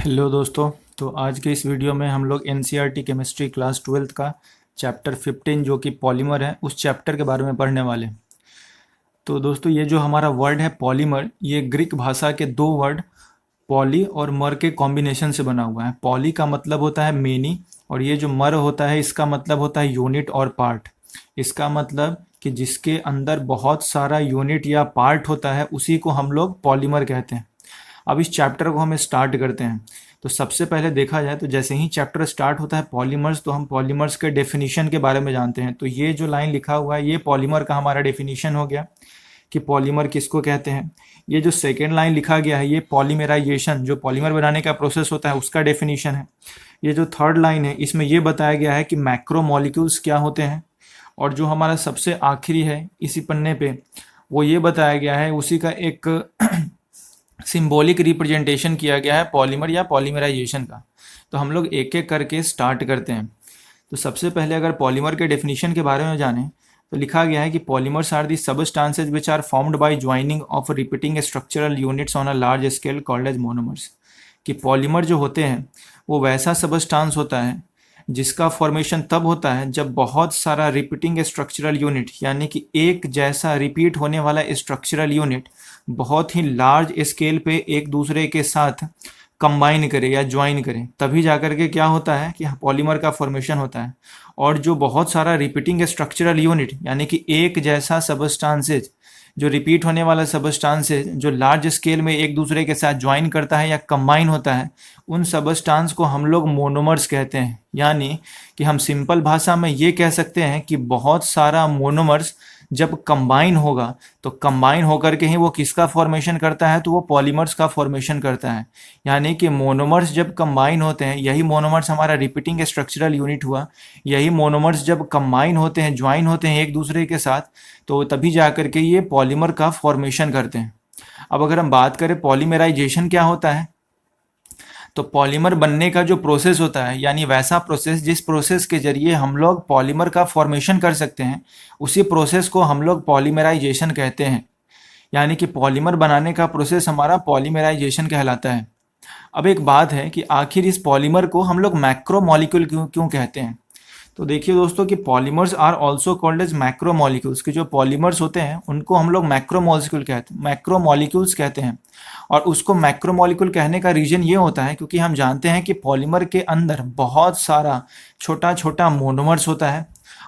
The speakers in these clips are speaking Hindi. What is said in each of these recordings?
हेलो दोस्तों। तो आज के इस वीडियो में हम लोग एनसीईआरटी केमिस्ट्री क्लास 12th का चैप्टर 15 जो कि पॉलीमर है उस चैप्टर के बारे में पढ़ने वाले। तो दोस्तों ये जो हमारा वर्ड है पॉलीमर, ये ग्रीक भाषा के दो वर्ड पॉली और मर के कॉम्बिनेशन से बना हुआ है। पॉली का मतलब होता है मेनी और ये जो मर होता है इसका मतलब होता है यूनिट और पार्ट। इसका मतलब कि जिसके अंदर बहुत सारा यूनिट या पार्ट होता है उसी को हम लोग पॉलीमर कहते हैं। अब इस चैप्टर को हम स्टार्ट करते हैं। तो सबसे पहले देखा जाए तो जैसे ही चैप्टर स्टार्ट होता है पॉलीमर्स, तो हम पॉलीमर्स के डेफिनेशन के बारे में जानते हैं। तो ये जो लाइन लिखा हुआ है ये पॉलीमर का हमारा डेफिनेशन हो गया कि पॉलीमर किसको कहते हैं। ये जो सेकेंड लाइन लिखा गया है ये पॉलीमराइजेशन, जो पॉलीमर बनाने का प्रोसेस होता है उसका डेफिनेशन है। ये जो थर्ड लाइन है इसमें ये बताया गया है कि मैक्रोमोलिक्यूल्स क्या होते हैं। और जो हमारा सबसे आखिरी है इसी पन्ने पे वो ये बताया गया है, उसी का एक सिंबॉलिक रिप्रेजेंटेशन किया गया है पॉलीमर या पॉलीमराइजेशन का। तो हम लोग एक एक करके स्टार्ट करते हैं। तो सबसे पहले अगर पॉलीमर के डेफिनेशन के बारे में जानें तो लिखा गया है कि polymers are the substances which are formed by joining of repeating structural units on a large scale called as monomers. कि पॉलीमर जो होते हैं वो वैसा सबस्टांस होता है जिसका फॉर्मेशन तब होता है जब बहुत सारा रिपीटिंग स्ट्रक्चरल यूनिट यानी कि एक जैसा रिपीट होने वाला स्ट्रक्चरल यूनिट बहुत ही लार्ज स्केल पे एक दूसरे के साथ कंबाइन करे या ज्वाइन करे, तभी जाकर के क्या होता है कि पॉलीमर का फॉर्मेशन होता है। और जो बहुत सारा रिपीटिंग स्ट्रक्चरल यूनिट यानी कि एक जैसा सबस्टांसेज, जो रिपीट होने वाला सबस्टांसेज जो लार्ज स्केल में एक दूसरे के साथ ज्वाइन करता है या कंबाइन होता है, उन सबस्टांस को हम लोग मोनोमर्स कहते हैं। यानी कि हम सिंपल भाषा में ये कह सकते हैं कि बहुत सारा मोनोमर्स जब कंबाइन होगा तो कंबाइन होकर के ही वो किसका फॉर्मेशन करता है, तो वो पॉलीमर्स का फॉर्मेशन करता है। यानी कि मोनोमर्स जब कंबाइन होते हैं, यही मोनोमर्स हमारा रिपीटिंग स्ट्रक्चरल यूनिट हुआ, यही मोनोमर्स जब कंबाइन होते हैं, ज्वाइन होते हैं एक दूसरे के साथ, तो तभी जा कर के ये पॉलीमर का फॉर्मेशन करते हैं। अब अगर हम बात करें पॉलीमराइजेशन क्या होता है, तो पॉलीमर बनने का जो प्रोसेस होता है यानी वैसा प्रोसेस जिस प्रोसेस के जरिए हम लोग पॉलीमर का फॉर्मेशन कर सकते हैं, उसी प्रोसेस को हम लोग पॉलीमराइजेशन कहते हैं। यानी कि पॉलीमर बनाने का प्रोसेस हमारा पॉलीमराइजेशन कहलाता है। अब एक बात है कि आखिर इस पॉलीमर को हम लोग मैक्रोमोलिक्यूल क्यों क्यों कहते हैं। तो देखिए दोस्तों कि polymers are also called as macromolecules, के जो पॉलीमर्स होते हैं उनको हम लोग मैक्रोमोलिक्यूल्स कहते हैं। और उसको मैक्रोमोलिक्यूल कहने का रीजन ये होता है क्योंकि हम जानते हैं कि पॉलीमर के अंदर बहुत सारा छोटा छोटा मोनोमर्स होता है।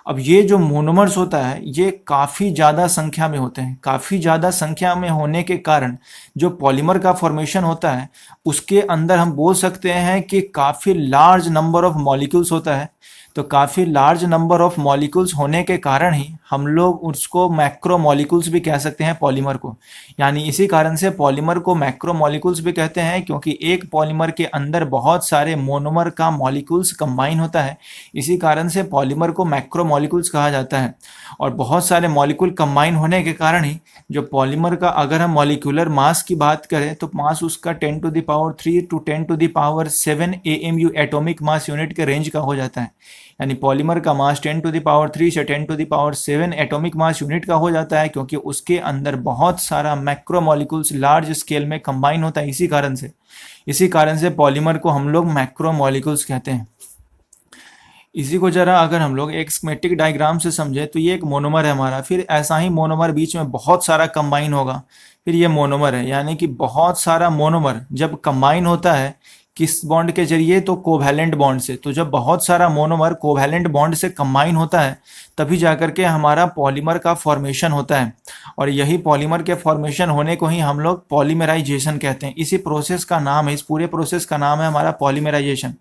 अब ये जो मोनोमर्स होता है ये काफ़ी ज़्यादा संख्या में होते हैं। काफ़ी ज़्यादा संख्या में होने के कारण जो पॉलीमर का फॉर्मेशन होता है उसके अंदर हम बोल सकते हैं कि काफ़ी लार्ज नंबर ऑफ मॉलिक्यूल्स होता है। तो काफ़ी लार्ज नंबर ऑफ मॉलिक्यूल्स होने के कारण ही हम लोग उसको मैक्रोमोलिक्यूल्स भी कह सकते हैं पॉलीमर को। यानी इसी कारण से पॉलीमर को मैक्रोमोलिक्यूल्स भी कहते हैं क्योंकि एक पॉलीमर के अंदर बहुत सारे मोनोमर का मॉलिक्यूल्स कंबाइन होता है। इसी कारण से पॉलीमर को मैक्रोमोलिक्यूल्स कहा जाता है। और बहुत सारे मॉलिक्यूल कंबाइन होने के कारण ही जो पॉलीमर का अगर हम मॉलिक्यूलर मास की बात करें तो मास उसका 10⁻³ to 10⁻7 AMU atomic mass unit के रेंज का हो जाता है। यानी पॉलीमर का मास 10⁻³ से 10⁻7 एटॉमिक मास यूनिट का हो जाता है क्योंकि उसके अंदर बहुत सारा मैक्रोमोलिक्यूल्स लार्ज स्केल में कंबाइन होता है। इसी कारण से पॉलीमर को हम लोग मैक्रोमोलिक्यूल्स कहते हैं। इसी को जरा अगर हम लोग एक स्कीमेटिक डायग्राम से समझे तो ये एक मोनोमर है हमारा, फिर ऐसा ही मोनोमर बीच में बहुत सारा कंबाइन होगा, फिर ये मोनोमर है। यानी कि बहुत सारा मोनोमर जब कंबाइन होता है किस बॉन्ड के जरिए, तो कोवैलेंट बॉन्ड से। तो जब बहुत सारा मोनोमर कोवैलेंट बॉन्ड से कंबाइन होता है तभी जाकर के हमारा पॉलीमर का फॉर्मेशन होता है। और यही पॉलीमर के फॉर्मेशन होने को ही हम लोग पॉलीमराइजेशन कहते हैं। इसी प्रोसेस का नाम है, इस पूरे प्रोसेस का नाम है हमारा पॉलीमराइजेशन।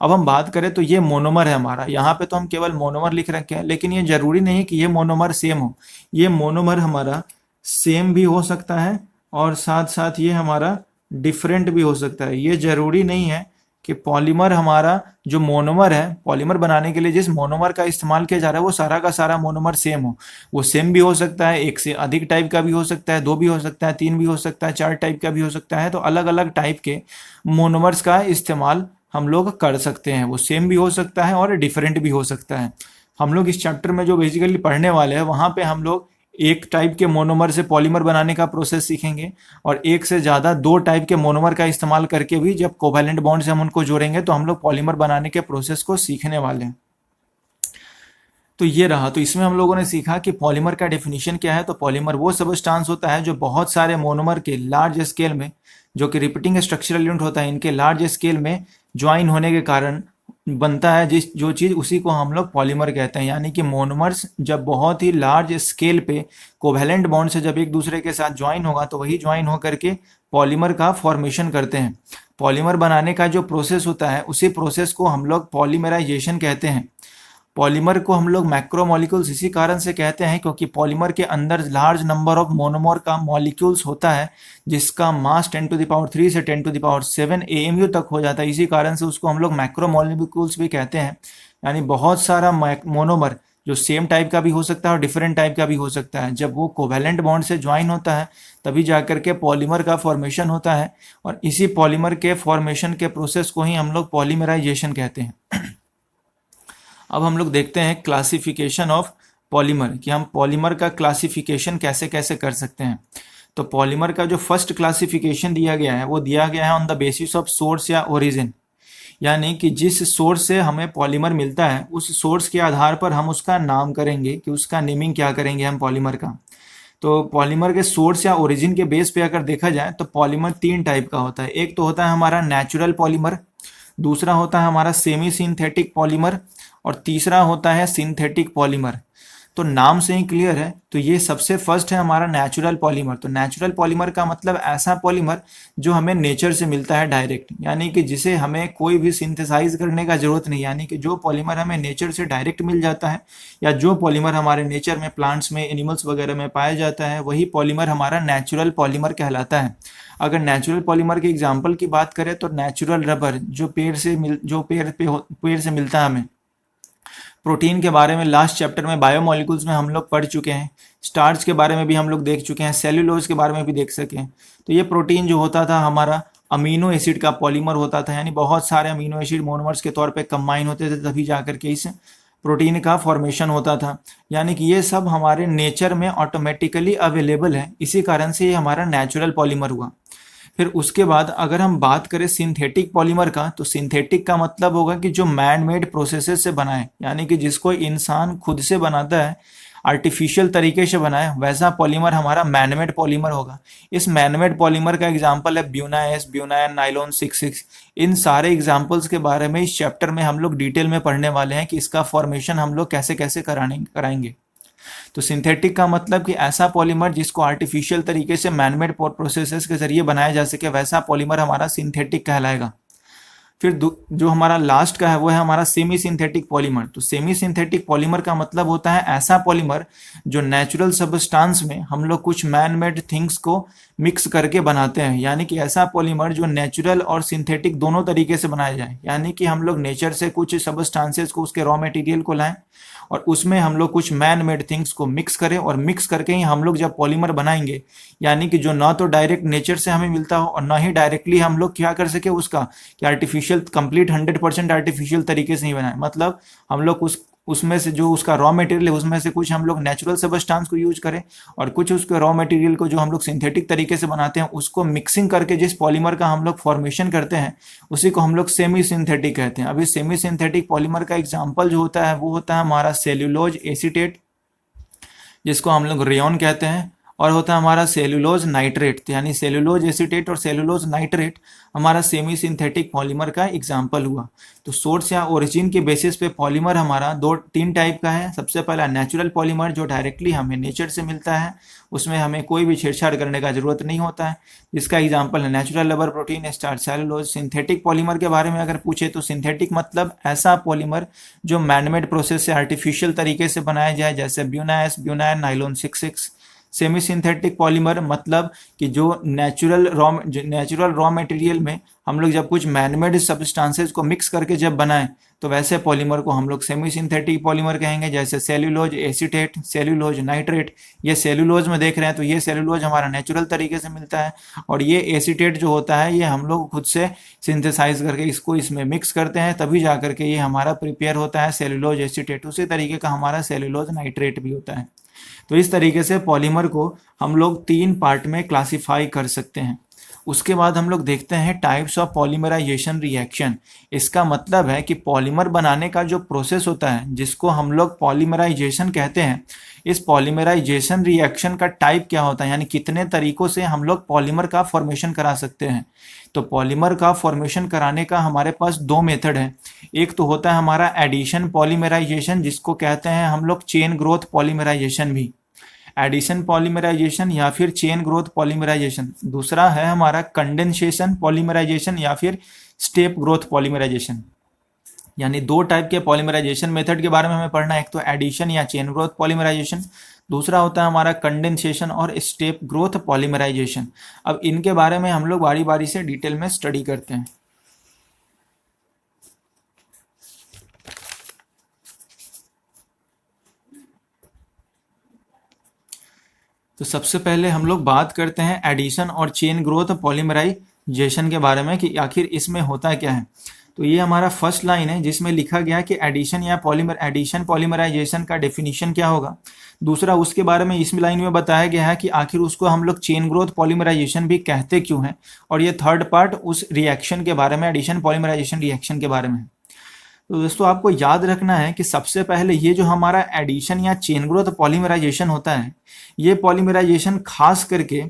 अब हम बात करें तो ये मोनोमर है हमारा, यहाँ पे तो हम केवल मोनोमर लिख रखे हैं, लेकिन ये जरूरी नहीं कि ये मोनोमर सेम हो। ये मोनोमर हमारा सेम भी हो सकता है और साथ साथ ये हमारा डिफरेंट भी हो सकता है। ये जरूरी नहीं है कि पॉलीमर हमारा जो मोनोमर है, पॉलीमर बनाने के लिए जिस मोनोमर का इस्तेमाल किया जा रहा है वो सारा का सारा मोनोमर सेम हो। वो सेम भी हो सकता है, एक से अधिक टाइप का भी हो सकता है, 2 भी हो सकता है, 3 भी हो सकता है, 4 टाइप का भी हो सकता है। तो अलग अलग टाइप के मोनोमर्स का इस्तेमाल हम लोग कर सकते हैं। वो सेम भी हो सकता है और डिफरेंट भी हो सकता है। हम लोग इस चैप्टर में जो बेसिकली पढ़ने वाले हैं वहाँ पे हम लोग एक टाइप के मोनोमर से पॉलीमर बनाने का प्रोसेस सीखेंगे, और एक से ज़्यादा दो टाइप के मोनोमर का इस्तेमाल करके भी जब कोवैलेंट बॉन्ड से हम उनको जोड़ेंगे तो हम लोग पॉलीमर बनाने के प्रोसेस को सीखने वाले हैं। तो ये रहा। तो इसमें हम लोगों ने सीखा कि पॉलीमर का डेफिनेशन क्या है। तो पॉलीमर वो सबस्टांस होता है जो बहुत सारे मोनोमर के लार्ज स्केल में, जो कि रिपीटिंग स्ट्रक्चरल यूनिट होता है, इनके लार्ज स्केल में ज्वाइन होने के कारण बनता है जो चीज़, उसी को हम लोग पॉलीमर कहते हैं। यानी कि मोनोमर्स जब बहुत ही लार्ज स्केल पे कोवैलेंट बॉन्ड से जब एक दूसरे के साथ ज्वाइन होगा तो वही ज्वाइन होकर के पॉलीमर का फॉर्मेशन करते हैं। पॉलीमर बनाने का जो प्रोसेस होता है उसी प्रोसेस को हम लोग पॉलीमराइजेशन कहते हैं। पॉलीमर को हम लोग मैक्रोमोलिक्यूल्स इसी कारण से कहते हैं क्योंकि पॉलीमर के अंदर लार्ज नंबर ऑफ मोनोमर का मॉलिक्यूल्स होता है जिसका मास 10⁻³ से 10⁻7 AMU तक हो जाता है। इसी कारण से उसको हम लोग मैक्रोमोलिक्यूल्स भी कहते हैं। यानी बहुत सारा मोनोमर जो सेम टाइप का भी हो सकता है और डिफरेंट टाइप का भी हो सकता है, जब वो कोवैलेंट बॉन्ड से ज्वाइन होता है तभी जाकर के पॉलीमर का फॉर्मेशन होता है, और इसी पॉलीमर के फॉर्मेशन के प्रोसेस को ही हम लोग पॉलीमराइजेशन कहते हैं। अब हम लोग देखते हैं क्लासिफिकेशन ऑफ पॉलीमर, कि हम पॉलीमर का क्लासिफिकेशन कैसे कैसे कर सकते हैं। तो पॉलीमर का जो फर्स्ट क्लासिफिकेशन दिया गया है वो दिया गया है on the basis of source या ओरिजिन। यानी कि जिस सोर्स से हमें पॉलीमर मिलता है उस सोर्स के आधार पर हम उसका नाम करेंगे कि उसका नेमिंग क्या करेंगे हम पॉलीमर का। तो पॉलीमर के सोर्स या ओरिजिन के बेस पे अगर देखा जाए तो पॉलीमर तीन टाइप का होता है। एक तो होता है हमारा नेचुरल पॉलीमर, दूसरा होता है हमारा सेमी सिंथेटिक पॉलीमर, और तीसरा होता है सिंथेटिक पॉलीमर। तो नाम से ही क्लियर है। तो ये सबसे फर्स्ट है हमारा नेचुरल पॉलीमर। तो नेचुरल पॉलीमर का मतलब ऐसा पॉलीमर जो हमें नेचर से मिलता है डायरेक्ट, यानी कि जिसे हमें कोई भी सिंथेसाइज करने का जरूरत नहीं। यानी कि जो पॉलीमर हमें नेचर से डायरेक्ट मिल जाता है, या जो पॉलीमर हमारे नेचर में, प्लांट्स में, एनिमल्स वगैरह में पाया जाता है, वही पॉलीमर हमारा नेचुरल पॉलीमर कहलाता है। अगर नेचुरल पॉलीमर के एग्जाम्पल की बात करें तो नेचुरल रबर जो पेड़ से मिलता है हमें। प्रोटीन के बारे में लास्ट चैप्टर में बायोमोलिक्यूल्स में हम लोग पढ़ चुके हैं। स्टार्च के बारे में भी हम लोग देख चुके हैं, सेल्यूलोज के बारे में भी देख सके हैं। तो ये प्रोटीन जो होता था हमारा अमीनो एसिड का पॉलीमर होता था, यानी बहुत सारे अमीनो एसिड मोनोमर्स के तौर पे कंबाइन होते थे, तभी जाकर के इस प्रोटीन का फॉर्मेशन होता था। यानी कि ये सब हमारे नेचर में ऑटोमेटिकली अवेलेबल है, इसी कारण से ये हमारा नेचुरल पॉलीमर हुआ। फिर उसके बाद अगर हम बात करें सिंथेटिक पॉलीमर का, तो सिंथेटिक का मतलब होगा कि जो मैन मेड प्रोसेसेस से बना है, यानी कि जिसको इंसान खुद से बनाता है, आर्टिफिशियल तरीके से बनाए, वैसा पॉलीमर हमारा मैनमेड पॉलीमर होगा। इस मैनमेड पॉलीमर का एग्जांपल है ब्यूनाएस, ब्यूनायन, नाइलॉन 66। इन सारे एग्जांपल्स के बारे में इस चैप्टर में हम लोग डिटेल में पढ़ने वाले हैं कि इसका फॉर्मेशन हम लोग कैसे कैसे कराएंगे। तो सिंथेटिक का मतलब कि ऐसा पॉलीमर जिसको आर्टिफिशियल तरीके से मैनमेड प्रोसेसेस के जरिए बनाया जा सके, वैसा पॉलीमर हमारा सिंथेटिक कहलाएगा। फिर जो हमारा लास्ट का है वो है हमारा सेमी सिंथेटिक पॉलीमर। तो सेमी सिंथेटिक पॉलीमर का मतलब होता है ऐसा पॉलीमर जो नेचुरल सबस्टांस में हम लोग कुछ मैन मेड थिंग्स को मिक्स करके बनाते हैं। यानी कि ऐसा पॉलीमर जो नेचुरल और सिंथेटिक दोनों तरीके से बनाया जाए, यानी कि हम लोग नेचर से कुछ सबस्टांसेस को, उसके रॉ मटेरियल को लाएं और उसमें हम लोग कुछ मैन मेड थिंग्स को मिक्स करें, और मिक्स करके ही हम लोग जब पॉलीमर बनाएंगे, यानी कि जो ना तो डायरेक्ट नेचर से हमें मिलता हो और ना ही डायरेक्टली हम लोग क्या कर सके उसका कि आर्टिफिशियल कंप्लीट 100% आर्टिफिशियल तरीके से ही बनाए। मतलब हम लोग उसमें से जो उसका रॉ मटेरियल है उसमें से कुछ हम लोग नेचुरल सबस्टांस को यूज करें, और कुछ उसके रॉ मटेरियल को जो हम लोग सिंथेटिक तरीके से बनाते हैं उसको मिक्सिंग करके जिस पॉलीमर का हम लोग फॉर्मेशन करते हैं उसी को हम लोग सेमी सिंथेटिक कहते हैं। अभी सेमी सिंथेटिक पॉलीमर का एग्जाम्पल जो होता है वो होता है हमारा सेल्यूलोज एसीटेट, जिसको हम लोग रेयन कहते हैं, और होता है हमारा सेलुलोज नाइट्रेट। यानी सेलुलोज एसीटेट और सेलुलोज नाइट्रेट हमारा सेमी सिंथेटिक पॉलीमर का एग्जाम्पल हुआ। तो सोर्स या ओरिजिन के बेसिस पे पॉलीमर हमारा तीन टाइप का है। सबसे पहला नेचुरल पॉलीमर जो डायरेक्टली हमें नेचर से मिलता है, उसमें हमें कोई भी छेड़छाड़ करने का जरूरत नहीं होता है, जिसका एग्जाम्पल है natural rubber, protein, starch, cellulose. Synthetic polymer के बारे में अगर पूछे तो सिंथेटिक मतलब ऐसा पॉलीमर जो मैनमेड प्रोसेस से आर्टिफिशियल तरीके से बनाया जाए, जैसे ब्यूनाएस, ब्यूनायन, नाइलॉन 66। सेमी सिंथेटिक पॉलीमर मतलब कि जो नेचुरल रॉ मटेरियल में हम लोग जब कुछ मैनमेड सब्सटेंसेस को मिक्स करके जब बनाएं तो वैसे पॉलीमर को हम लोग सेमी सिंथेटिक पॉलीमर कहेंगे, जैसे सेल्यूलोज एसीटेट, सेल्यूलोज नाइट्रेट। ये सेल्यूलोज में देख रहे हैं तो ये सेल्यूलोज हमारा नेचुरल तरीके से मिलता है, और ये एसीटेट जो होता है ये हम लोग खुद से सिंथेसाइज करके इसको इसमें मिक्स करते हैं, तभी जा करके ये हमारा प्रिपेयर होता है सेल्यूलोज एसीटेट। उसी तरीके का हमारा सेल्यूलोज नाइट्रेट भी होता है। तो इस तरीके से पॉलीमर को हम लोग 3 पार्ट में क्लासिफाई कर सकते हैं। उसके बाद हम लोग देखते हैं टाइप्स ऑफ पॉलीमराइजेशन रिएक्शन। इसका मतलब है कि पॉलीमर बनाने का जो प्रोसेस होता है जिसको हम लोग पॉलीमराइजेशन कहते हैं, इस पॉलीमराइजेशन रिएक्शन का टाइप क्या होता है, यानी कितने तरीकों से हम लोग पॉलीमर का फॉर्मेशन करा सकते हैं। तो पॉलीमर का फॉर्मेशन कराने का हमारे पास 2 मेथड है। एक तो होता है हमारा एडिशन पॉलीमराइजेशन, जिसको कहते हैं हम लोग चेन ग्रोथ पॉलीमराइजेशन भी, एडिशन पॉलीमराइजेशन या फिर चेन ग्रोथ पॉलीमराइजेशन। दूसरा है हमारा कंडेंसेशन पॉलीमराइजेशन या फिर स्टेप ग्रोथ पॉलीमराइजेशन। यानी 2 टाइप के पॉलीमराइजेशन मेथड के बारे में हमें पढ़ना है, एक तो एडिशन या चेन ग्रोथ पॉलीमराइजेशन, दूसरा होता है हमारा कंडेंसेशन और स्टेप ग्रोथ पॉलीमराइजेशन। अब इनके बारे में हम लोग बारी बारी से डिटेल में स्टडी करते हैं। तो सबसे पहले हम लोग बात करते हैं एडिशन और चेन ग्रोथ पॉलीमराइजेशन के बारे में कि आखिर इसमें होता क्या है। तो ये हमारा फर्स्ट लाइन है जिसमें लिखा गया है कि एडिशन या एडिशन पॉलीमराइजेशन का डेफिनेशन क्या होगा। दूसरा उसके बारे में इस लाइन में बताया गया है कि आखिर उसको हम लोग चेन ग्रोथ पॉलीमराइजेशन भी कहते क्यों हैं। और ये थर्ड पार्ट उस रिएक्शन के बारे में, एडिशन पॉलीमराइजेशन रिएक्शन के बारे में है। तो दोस्तों आपको याद रखना है कि सबसे पहले ये जो हमारा एडिशन या चेन ग्रोथ पॉलीमराइजेशन होता है, ये पॉलीमराइजेशन खास करके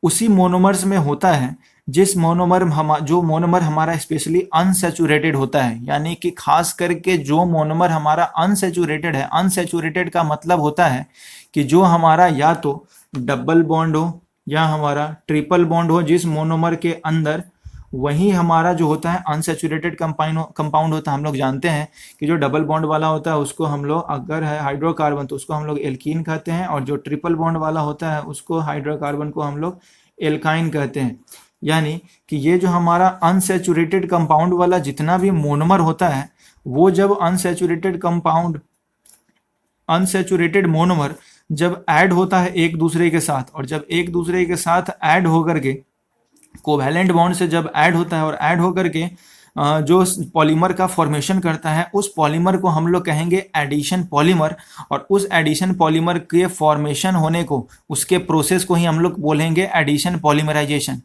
उसी मोनोमर्स में होता है जिस जो मोनोमर हमारा स्पेशली अनसैचुरेटेड होता है। यानी कि खास करके जो मोनोमर हमारा अनसैचुरेटेड है, अनसैचुरेटेड का मतलब होता है कि जो हमारा या तो डबल बॉन्ड हो या हमारा ट्रिपल बॉन्ड हो जिस मोनोमर के अंदर, वही हमारा जो होता है अनसैचुरेटेड कंपाउंड होता है। हम लोग जानते हैं कि जो डबल बॉन्ड वाला होता है उसको हम लोग, अगर है हाइड्रोकार्बन तो उसको हम लोग एल्कीन कहते हैं, और जो ट्रिपल बॉन्ड वाला होता है उसको, हाइड्रोकार्बन को हम लोग एल्काइन कहते हैं। यानी कि ये जो हमारा अनसैचुरेटेड कंपाउंड वाला जितना भी मोनोमर होता है, वो जब अनसैचुरेटेड मोनोमर जब ऐड होता है एक दूसरे के साथ, और जब एक दूसरे के साथ ऐड होकर के कोवैलेंट बॉन्ड से जब ऐड होता है और ऐड होकर के जो पॉलीमर का फॉर्मेशन करता है, उस पॉलीमर को हम लोग कहेंगे एडिशन पॉलीमर। और उस एडिशन पॉलीमर के फॉर्मेशन होने को, उसके प्रोसेस को ही हम लोग बोलेंगे एडिशन पॉलीमराइजेशन।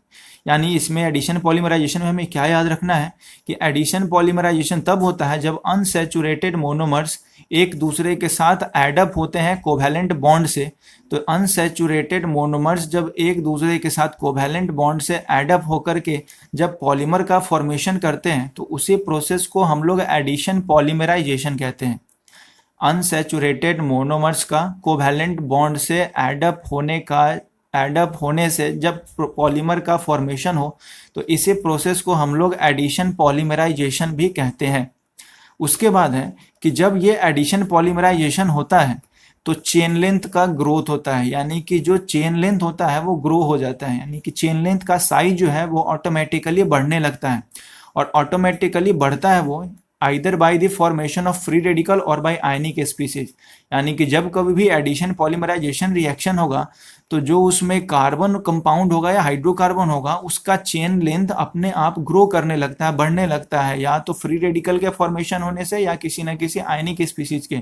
यानी इसमें एडिशन पॉलीमराइजेशन में हमें क्या याद रखना है कि एडिशन पॉलीमराइजेशन तब होता है जब अनसैचुरेटेड मोनोमर्स एक दूसरे के साथ एडअप होते हैं कोवैलेंट बॉन्ड से। तो अनसैचुरेटेड मोनोमर्स जब एक दूसरे के साथ कोवैलेंट बॉन्ड से एडअप होकर के जब पॉलीमर का फॉर्मेशन करते हैं, तो उसी प्रोसेस को हम लोग एडिशन पॉलीमराइजेशन कहते हैं। अनसैचुरेटेड मोनोमर्स का कोवैलेंट बॉन्ड से एडअप होने से जब पॉलीमर का फॉर्मेशन हो, तो इसी प्रोसेस को हम लोग एडिशन पॉलीमराइजेशन भी कहते हैं। उसके बाद है कि जब ये एडिशन पॉलीमराइजेशन होता है तो चेन लेंथ का ग्रोथ होता है। यानी कि जो चेन लेंथ होता है वो ग्रो हो जाता है, यानी कि चेन लेंथ का साइज जो है वो ऑटोमेटिकली बढ़ने लगता है। और ऑटोमेटिकली बढ़ता है वो either by the formation of free radical और बाय आयनिक स्पीसीज। यानी कि जब कभी भी एडिशन पॉलीमराइजेशन रिएक्शन होगा तो जो उसमें कार्बन कंपाउंड होगा या हाइड्रोकार्बन होगा, उसका चेन लेंथ अपने आप ग्रो करने लगता है, बढ़ने लगता है, या तो फ्री रेडिकल के फॉर्मेशन होने से या किसी न किसी आयनिक स्पीसीज के।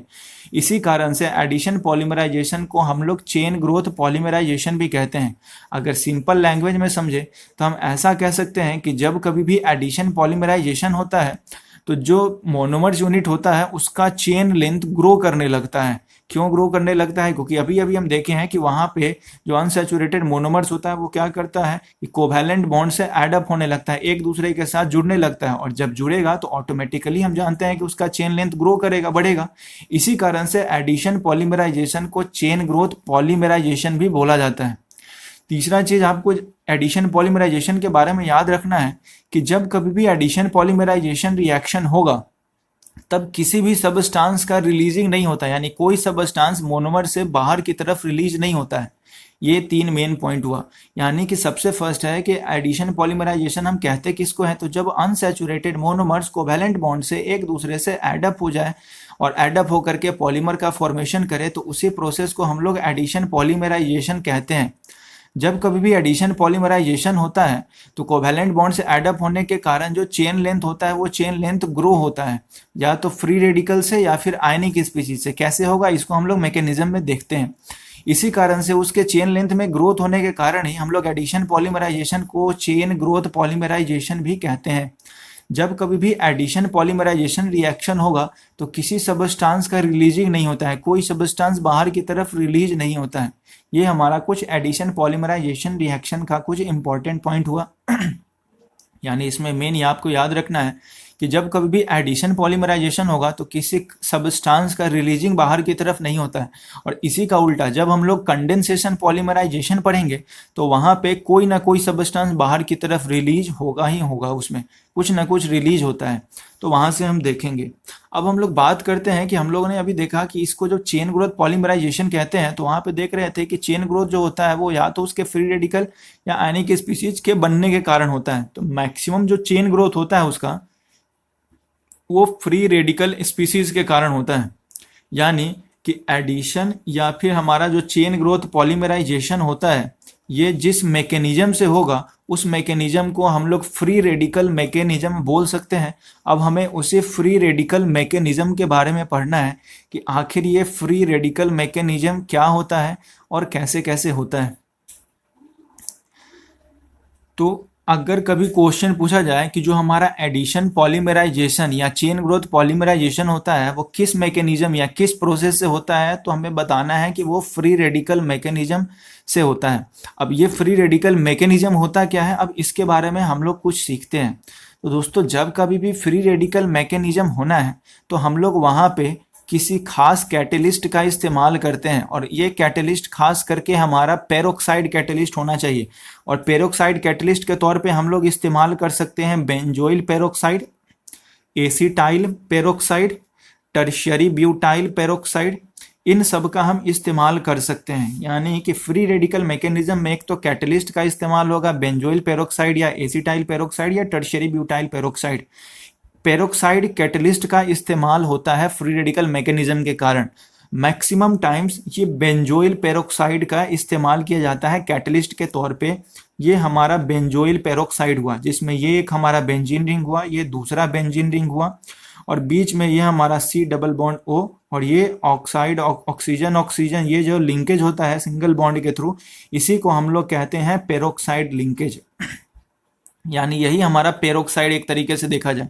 इसी कारण से एडिशन पॉलीमराइजेशन को हम लोग चेन ग्रोथ पॉलीमराइजेशन भी कहते हैं। अगर सिंपल लैंग्वेज में समझे तो हम ऐसा कह सकते हैं कि जब कभी भी एडिशन पॉलीमराइजेशन होता है तो जो मोनोमर्स यूनिट होता है उसका चेन लेंथ ग्रो करने लगता है। क्यों ग्रो करने लगता है? क्योंकि अभी अभी हम देखे हैं कि वहां पे जो अनसैचुरेटेड मोनोमर्स होता है वो क्या करता है कि कोवैलेंट बॉन्ड से एडअप होने लगता है, एक दूसरे के साथ जुड़ने लगता है, और जब जुड़ेगा तो ऑटोमेटिकली हम जानते हैं कि उसका चेन लेंथ ग्रो करेगा, बढ़ेगा। इसी कारण से एडिशन पॉलीमराइजेशन को चेन ग्रोथ पॉलीमराइजेशन भी बोला जाता है। तीसरा चीज आपको एडिशन पॉलीमराइजेशन के बारे में याद रखना है कि जब कभी भी एडिशन पॉलीमराइजेशन रिएक्शन होगा तब किसी भी सबस्टांस का रिलीजिंग नहीं होता, यानी कोई सबस्टांस मोनोमर से बाहर की तरफ रिलीज नहीं होता है। ये 3 मेन पॉइंट हुआ। यानी कि सबसे फर्स्ट है कि एडिशन पॉलीमराइजेशन हम कहते किसको है, तो जब अनसैचुरेटेड मोनोमर्स कोवैलेंट बॉन्ड से एक दूसरे से एडअप हो जाए और एडअप होकर के पॉलीमर का फॉर्मेशन करे, तो उसी प्रोसेस को हम लोग एडिशन पॉलीमराइजेशन कहते हैं। जब कभी भी एडिशन पॉलीमराइजेशन होता है तो कोवैलेंट बॉन्ड से एडअप होने के कारण जो चेन लेंथ होता है वो चेन लेंथ ग्रो होता है, या तो फ्री रेडिकल से या फिर आयनिक स्पीसीज से। कैसे होगा इसको हम लोग मैकेनिज्म में देखते हैं। इसी कारण से उसके चेन लेंथ में ग्रोथ होने के कारण ही हम लोग एडिशन पॉलीमराइजेशन को चेन ग्रोथ पॉलीमराइजेशन भी कहते हैं। जब कभी भी एडिशन पॉलीमराइजेशन रिएक्शन होगा तो किसी सबस्टांस का रिलीजिंग नहीं होता है, कोई सबस्टांस बाहर की तरफ रिलीज नहीं होता है। ये हमारा कुछ एडिशन पॉलीमराइजेशन रिएक्शन का कुछ इंपॉर्टेंट पॉइंट हुआ। यानी इसमें मेन ये आपको याद रखना है कि जब कभी भी एडिशन पॉलीमराइजेशन होगा तो किसी सबस्टांस का रिलीजिंग बाहर की तरफ नहीं होता है। और इसी का उल्टा जब हम लोग कंडेंसेशन पॉलीमराइजेशन पढ़ेंगे तो वहाँ पे कोई ना कोई सबस्टांस बाहर की तरफ रिलीज होगा ही होगा, उसमें कुछ ना कुछ रिलीज होता है। तो वहाँ से हम देखेंगे। अब हम लोग बात करते हैं कि हम लोगों ने अभी देखा कि इसको जो चेन ग्रोथ पॉलीमराइजेशन कहते हैं, तो वहाँ पे देख रहे थे कि चेन ग्रोथ जो होता है वो या तो उसके फ्री रेडिकल या आयनिक स्पीसीज के बनने के कारण होता है। तो मैक्सिमम जो चेन ग्रोथ होता है उसका वो फ्री रेडिकल स्पीसीज के कारण होता है। यानी कि एडिशन या फिर हमारा जो चेन ग्रोथ पॉलीमराइजेशन होता है ये जिस मैकेनिज्म से होगा उस मैकेनिज्म को हम लोग फ्री रेडिकल मैकेनिज्म बोल सकते हैं। अब हमें उसी फ्री रेडिकल मैकेनिज्म के बारे में पढ़ना है कि आखिर ये फ्री रेडिकल मैकेनिज्म क्या होता है और कैसे कैसे होता है। तो अगर कभी क्वेश्चन पूछा जाए कि जो हमारा एडिशन पॉलीमराइजेशन या चेन ग्रोथ पॉलीमराइजेशन होता है वो किस मैकेनिज्म या किस प्रोसेस से होता है, तो हमें बताना है कि वो फ्री रेडिकल मैकेनिज्म से होता है। अब ये फ्री रेडिकल मैकेनिज्म होता क्या है, अब इसके बारे में हम लोग कुछ सीखते हैं। तो दोस्तों जब कभी भी फ्री रेडिकल मैकेनिज्म होना है तो हम लोग वहाँ पे किसी खास कैटेलिस्ट का इस्तेमाल करते हैं, और ये कैटेलिस्ट खास करके हमारा पेरोक्साइड कैटेलिस्ट होना चाहिए। और पेरोक्साइड कैटेलिस्ट के तौर पे हम लोग इस्तेमाल कर सकते हैं benzoyl peroxide, acetyl peroxide, tertiary butyl peroxide, इन सब का हम इस्तेमाल कर सकते हैं। यानी कि फ्री रेडिकल मैकेनिज्म में एक तो कैटेलिस्ट का इस्तेमाल होगा बेंजोइल पेरोक्साइड या एसिटाइल पेरोक्साइड या tertiary butyl peroxide. Peroxide catalyst का इस्तेमाल होता है फ्री रेडिकल मैकेनिज्म के कारण। मैक्सिमम टाइम्स ये बेंजोइल पेरोक्साइड का इस्तेमाल किया जाता है कैटलिस्ट के तौर पे। ये हमारा बेंजोइल पेरोक्साइड हुआ जिसमें ये एक हमारा बेंजीन रिंग हुआ, ये दूसरा बेंजीन रिंग हुआ, और बीच में ये हमारा C डबल बॉन्ड O, और ये ऑक्साइड ऑक्सीजन ऑक्सीजन, ये जो लिंकेज होता है सिंगल बॉन्ड के थ्रू, इसी को हम लोग कहते हैं पेरोक्साइड लिंकेज। यानी यही हमारा पेरोक्साइड एक तरीके से देखा जाए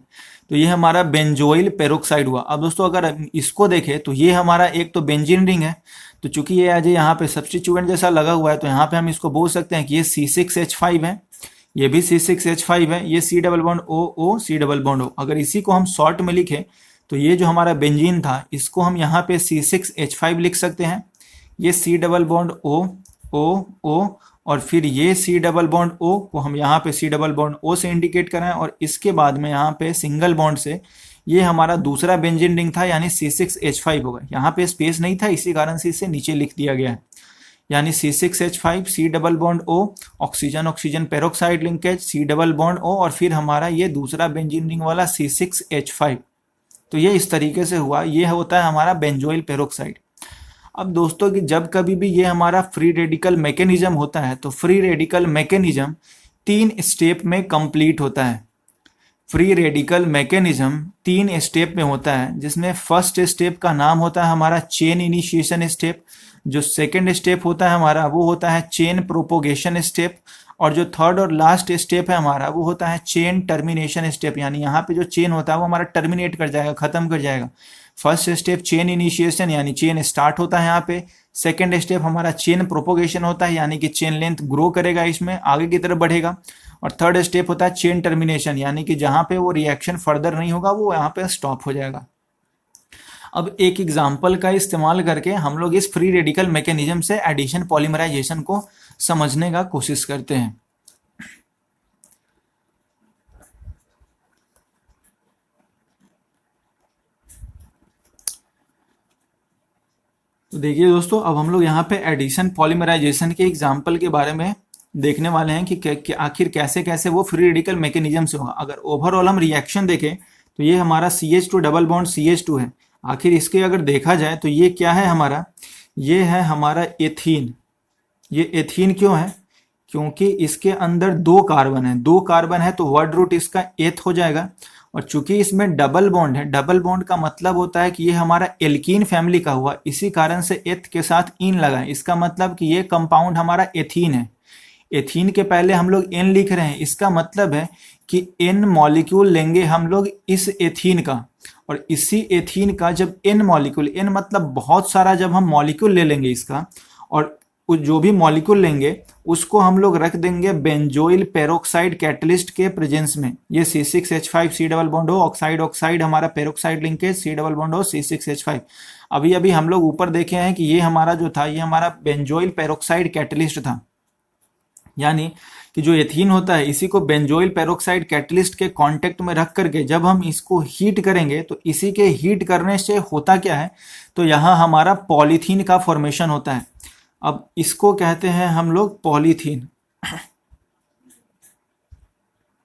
तो ये हमारा बेंजोइल पेरोक्साइड हुआ। अब दोस्तों अगर इसको देखें तो ये हमारा एक तो बेंजीन रिंग है, तो चूंकि ये आज यहाँ पे सब्स्टिट्यूएंट जैसा लगा हुआ है तो यहाँ पे हम इसको बोल सकते हैं कि ये C6H5 है, ये भी C6H5 है, ये C double bond O C double bond O। अगर इसी को हम शॉर्ट में लिखें तो ये जो हमारा बेंजीन था इसको हम यहाँ पे C6H5 लिख सकते हैं, ये C डबल बॉन्ड O, और फिर ये C डबल बॉन्ड O को हम यहाँ पे C डबल बॉन्ड O से इंडिकेट कराएं, और इसके बाद में यहाँ पे सिंगल बॉन्ड से ये हमारा दूसरा बेंजीन रिंग था यानी C6H5 होगा। यहाँ पे स्पेस नहीं था इसी कारण से इसे नीचे लिख दिया गया है। यानी C6H5 C double bond O, oxygen oxygen peroxide linkage C double bond O, और फिर हमारा ये दूसरा बेंजीन रिंग वाला C6H5। तो ये इस तरीके से हुआ, ये होता है हमारा बेंजोइल पेरोक्साइड। अब दोस्तों कि जब कभी भी ये हमारा फ्री रेडिकल मैकेनिज्म होता है तो फ्री रेडिकल मैकेनिज्म 3 स्टेप में कंप्लीट होता है। फ्री रेडिकल मैकेनिज्म 3 स्टेप में होता है, जिसमें फर्स्ट स्टेप का नाम होता है हमारा चेन इनिशिएशन स्टेप, जो सेकंड स्टेप होता है हमारा वो होता है चेन प्रोपोगेशन स्टेप, और जो थर्ड और लास्ट स्टेप है हमारा वो होता है चेन टर्मिनेशन स्टेप। यानी यहाँ पे जो चेन होता है वो हमारा टर्मिनेट कर जाएगा, खत्म कर जाएगा। फर्स्ट स्टेप चेन इनिशिएशन यानी चेन स्टार्ट होता है यहाँ पे। सेकंड स्टेप हमारा चेन प्रोपोगेशन होता है यानी कि चेन लेंथ ग्रो करेगा, इसमें आगे की तरफ बढ़ेगा। और थर्ड स्टेप होता है चेन टर्मिनेशन यानी कि जहाँ पे वो रिएक्शन फर्दर नहीं होगा वो यहाँ पे स्टॉप हो जाएगा। अब एक एग्जाम्पल का इस्तेमाल करके हम लोग इस फ्री रेडिकल मैकेनिज्म से एडिशन पॉलीमराइजेशन को समझने का कोशिश करते हैं। तो देखिए दोस्तों, अब हम लोग यहाँ पे एडिशन पॉलीमराइजेशन के एग्जाम्पल के बारे में देखने वाले हैं कि आखिर कैसे कैसे वो फ्री रेडिकल मैकेनिज्म से होगा। अगर ओवरऑल हम रिएक्शन देखें तो ये हमारा CH2 डबल बॉन्ड CH2 है। आखिर इसके अगर देखा जाए तो ये क्या है हमारा, ये है हमारा एथीन। ये एथीन क्यों है क्योंकि इसके अंदर 2 कार्बन है तो वर्ड रूट इसका एथ हो जाएगा। और चूंकि इसमें डबल बॉन्ड है, डबल बॉन्ड का मतलब होता है कि ये हमारा एल्कीन फैमिली का हुआ, इसी कारण से एथ के साथ इन लगा है। इसका मतलब कि ये कंपाउंड हमारा एथीन है। एथीन के पहले हम लोग एन लिख रहे हैं, इसका मतलब है कि एन मॉलिक्यूल लेंगे हम लोग इस एथीन का, और इसी एथीन का जब एन मॉलिक्यूल, एन मतलब बहुत सारा, जब हम मॉलिक्यूल ले लेंगे इसका, और जो भी मॉलिक्यूल लेंगे उसको हम लोग रख देंगे बेंजोइल पेरोक्साइड कैटलिस्ट के प्रेजेंस में। ये C6H5 डबल बॉन्ड हो, ऑक्साइड ऑक्साइड हमारा peroxide linkage, C double bond हो C6H5। अभी अभी हम लोग ऊपर देखे हैं कि ये हमारा जो था, ये हमारा बेंजोइल पेरोक्साइड कैटलिस्ट था, यानी कि जो एथीन होता है इसी को बेंजोइल पेरोक्साइड कैटलिस्ट के कांटेक्ट में रख करके जब हम इसको हीट करेंगे तो इसी के हीट करने से होता क्या है, तो यहाँ हमारा पॉलीथीन का फॉर्मेशन होता है। अब इसको कहते हैं हम लोग पॉलीथीन।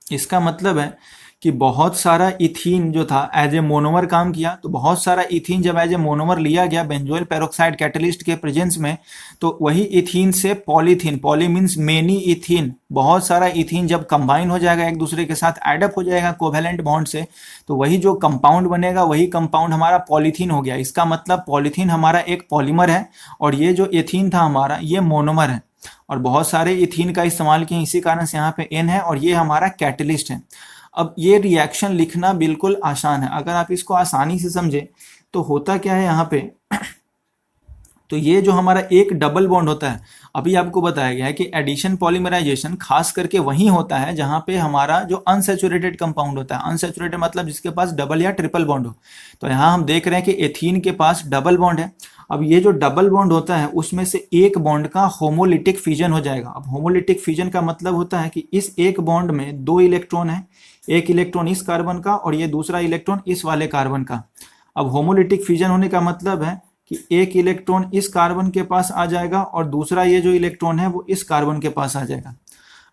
इसका मतलब है कि बहुत सारा इथीन जो था एज ए मोनोमर काम किया, तो बहुत सारा इथीन जब एज ए मोनोमर लिया गया बेंजोइल पेरोक्साइड कैटलिस्ट के प्रेजेंस में, तो वही इथीन से polythene, poly means many ethene, बहुत सारा इथीन जब कंबाइन हो जाएगा एक दूसरे के साथ, एडअप हो जाएगा कोवेलेंट बॉन्ड से, तो वही जो कंपाउंड बनेगा वही कंपाउंड हमारा पॉलीथीन हो गया। इसका मतलब पॉलीथीन हमारा एक पॉलीमर है और ये जो एथीन था हमारा ये मोनोमर है, और बहुत सारे इथीन का इस्तेमाल किए, इसी कारण से यहाँ पे एन है और ये हमारा कैटलिस्ट है। अब ये रिएक्शन लिखना बिल्कुल आसान है, अगर आप इसको आसानी से समझे तो होता क्या है यहाँ पे, तो ये जो हमारा एक डबल बॉन्ड होता है, अभी आपको बताया गया है कि एडिशन पॉलीमराइजेशन खास करके वहीं होता है जहाँ पे हमारा जो अनसैचुरेटेड कंपाउंड होता है, अनसैचुरेटेड मतलब जिसके पास डबल या ट्रिपल बॉन्ड हो। तो यहाँ हम देख रहे हैं कि एथीन के पास डबल बॉन्ड है। अब ये जो डबल बॉन्ड होता है उसमें से एक बॉन्ड का होमोलिटिक फिजन हो जाएगा। अब होमोलिटिक फिजन का मतलब होता है कि इस एक बॉन्ड में 2 इलेक्ट्रॉन है, एक इलेक्ट्रॉन इस कार्बन का और ये दूसरा इलेक्ट्रॉन इस वाले कार्बन का। अब होमोलिटिक फिजन होने का मतलब है कि एक इलेक्ट्रॉन इस कार्बन के पास आ जाएगा और दूसरा ये जो इलेक्ट्रॉन है वो इस कार्बन के पास आ जाएगा।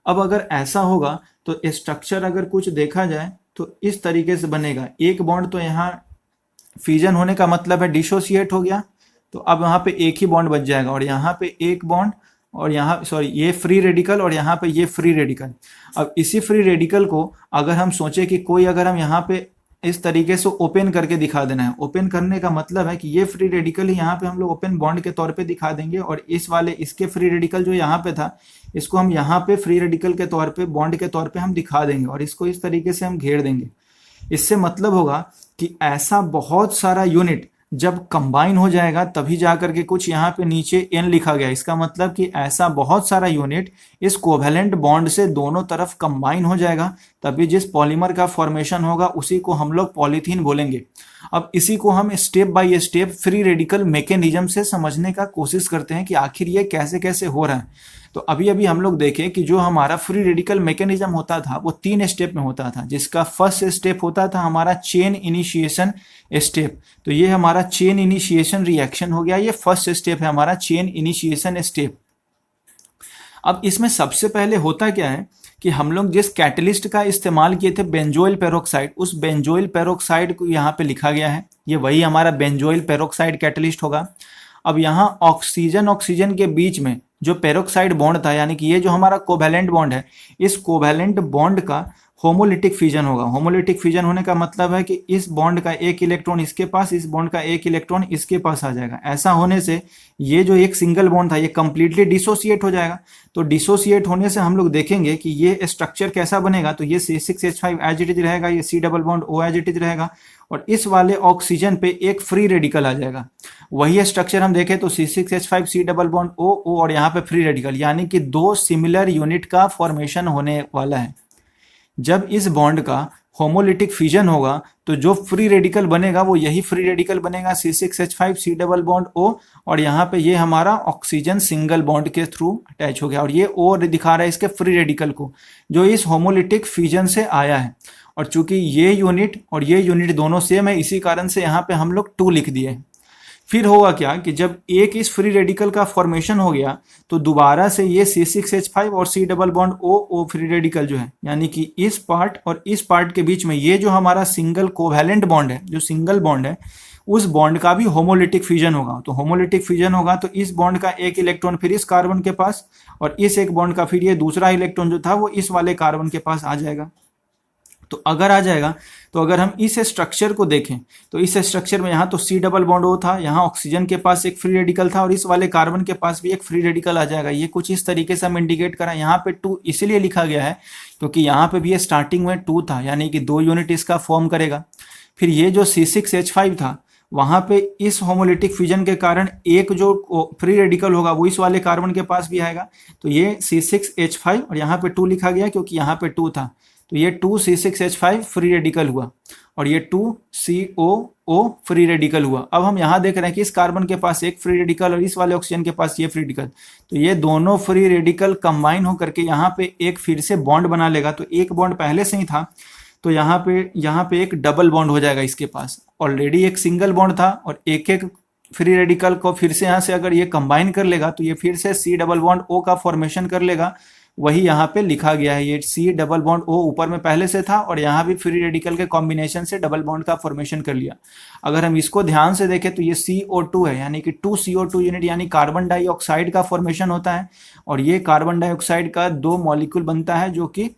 अब अगर ऐसा होगा तो स्ट्रक्चर अगर कुछ देखा जाए तो इस तरीके से बनेगा। एक बॉन्ड तो यहाँ फिजन होने का मतलब है डिसोसिएट हो गया, तो अब यहाँ पे एक ही बॉन्ड बच जाएगा और यहाँ पे एक बॉन्ड और यहाँ सॉरी ये फ्री रेडिकल और यहाँ पे ये फ्री रेडिकल। अब इसी फ्री रेडिकल को अगर हम सोचे कि कोई अगर हम यहाँ पे इस तरीके से ओपन करके दिखा देना है, ओपन करने का मतलब है कि ये फ्री रेडिकल ही यहाँ पे हम लोग ओपन बॉन्ड के तौर पे दिखा देंगे और इस वाले इसके फ्री रेडिकल जो यहाँ पे था इसको हम यहाँ पे फ्री रेडिकल के तौर पे बॉन्ड के तौर पे हम दिखा देंगे और इसको इस तरीके से हम घेर देंगे। इससे मतलब होगा कि ऐसा बहुत सारा यूनिट जब कंबाइन हो जाएगा तभी जाकर के कुछ यहाँ पे नीचे एन लिखा गया। इसका मतलब कि ऐसा बहुत सारा यूनिट इस कोवेलेंट बॉन्ड से दोनों तरफ कंबाइन हो जाएगा, तभी जिस पॉलीमर का फॉर्मेशन होगा उसी को हम लोग पॉलीथीन बोलेंगे। अब इसी को हम step by step free radical mechanism से समझने का कोशिश करते हैं कि आखिर ये कैसे कैसे हो रहा है। तो अभी अभी हम लोग देखें कि जो हमारा फ्री रेडिकल मैकेनिज्म होता था वो 3 स्टेप में होता था, जिसका फर्स्ट स्टेप होता था हमारा चेन इनिशिएशन स्टेप। तो ये हमारा चेन इनिशिएशन रिएक्शन हो गया, ये फर्स्ट स्टेप है हमारा चेन इनिशिएशन स्टेप। अब इसमें सबसे पहले होता क्या है कि हम लोग जिस कैटलिस्ट का इस्तेमाल किए थे बेंजोइल पेरोक्साइड, उस बेंजोइल पेरोक्साइड को यहाँ पे लिखा गया है, ये वही हमारा बेंजोइल पेरोक्साइड कैटलिस्ट होगा। अब यहाँ ऑक्सीजन ऑक्सीजन के बीच में जो पेरोक्साइड बॉन्ड था, यानी कि ये जो हमारा कोवेलेंट बॉन्ड है, इस कोवेलेंट बॉन्ड का होमोलिटिक फिजन होगा। होमोलिटिक फिजन होने का मतलब है कि इस बॉन्ड का एक इलेक्ट्रॉन इसके पास, इस बॉन्ड का एक इलेक्ट्रॉन इसके पास आ जाएगा। ऐसा होने से ये जो एक सिंगल बॉन्ड था ये कंप्लीटली डिसोसिएट हो जाएगा। तो डिसोसिएट होने से हम लोग देखेंगे कि ये स्ट्रक्चर कैसा बनेगा, तो ये C6H5 एज इट इज रहेगा, ये C double bond O as it is रहेगा और इस वाले ऑक्सीजन पे एक फ्री रेडिकल आ जाएगा। वही स्ट्रक्चर हम देखें तो C6H5 C double bond O और यहाँ पे फ्री रेडिकल, यानी कि 2 सिमिलर यूनिट का फॉर्मेशन होने वाला है। जब इस बॉन्ड का होमोलिटिक फिजन होगा तो जो फ्री रेडिकल बनेगा वो यही फ्री रेडिकल बनेगा C6H5 C double bond O और यहाँ पे ये हमारा ऑक्सीजन सिंगल बॉन्ड के थ्रू अटैच हो गया और ये O दिखा रहा है इसके फ्री रेडिकल को जो इस होमोलिटिक फिजन से आया है। और चूंकि ये यूनिट और ये यूनिट दोनों सेम है इसी कारण से यहाँ पे हम लोग 2 लिख दिए। फिर होगा क्या कि जब एक इस फ्री रेडिकल का फॉर्मेशन हो गया तो दोबारा से ये C6H5 और C double bond O free radical जो है, यानी कि इस पार्ट और इस पार्ट के बीच में ये जो हमारा सिंगल कोवैलेंट बॉन्ड है, जो सिंगल बॉन्ड है, उस बॉन्ड का भी होमोलिटिक फ्यूजन होगा। तो होमोलिटिक फ्यूजन होगा तो इस बॉन्ड का एक इलेक्ट्रॉन फिर इस कार्बन के पास, और इस एक बॉन्ड का फिर ये दूसरा इलेक्ट्रॉन जो था वो इस वाले कार्बन के पास आ जाएगा। तो अगर आ जाएगा तो अगर हम इस स्ट्रक्चर को देखें तो इस स्ट्रक्चर में यहाँ तो C डबल बॉन्ड O था, यहाँ ऑक्सीजन के पास एक फ्री रेडिकल था और इस वाले कार्बन के पास भी एक फ्री रेडिकल आ जाएगा। ये कुछ इस तरीके से हम इंडिकेट करें। यहाँ पे 2 इसीलिए लिखा गया है क्योंकि यहाँ पे भी ये स्टार्टिंग में 2 था, यानी कि 2 यूनिट इसका फॉर्म करेगा। फिर ये जो C6H5 था वहां पे इस होमोलिटिक फ्यूजन के कारण एक जो फ्री रेडिकल होगा वो इस वाले कार्बन के पास भी आएगा। तो ये C6H5 और यहाँ पे 2 लिखा गया क्योंकि यहाँ पे 2 था, तो ये 2C6H5 फ्री रेडिकल हुआ और ये 2COO फ्री रेडिकल हुआ। अब हम यहाँ देख रहे हैं कि इस कार्बन के पास एक फ्री रेडिकल और इस वाले ऑक्सीजन के पास ये फ्री रेडिकल, तो ये दोनों फ्री रेडिकल कंबाइन होकर के यहाँ पे एक फिर से बॉन्ड बना लेगा। तो एक बॉन्ड पहले से ही था तो यहाँ पे एक डबल बॉन्ड हो जाएगा। इसके पास ऑलरेडी एक सिंगल बॉन्ड था और एक एक फ्री रेडिकल को फिर से यहाँ से अगर ये कंबाइन कर लेगा तो ये फिर से C डबल बॉन्ड O का फॉर्मेशन कर लेगा। वही यहाँ पे लिखा गया है, ये C डबल बॉन्ड O ऊपर में पहले से था और यहाँ भी फ्री रेडिकल के कॉम्बिनेशन से डबल बॉन्ड का फॉर्मेशन कर लिया। अगर हम इसको ध्यान से देखें तो ये CO2 है, यानी कि 2CO2 यूनिट यानी कार्बन डाइऑक्साइड का फॉर्मेशन होता है और ये कार्बन डाइऑक्साइड का 2 मॉलिक्यूल बनता है जो कि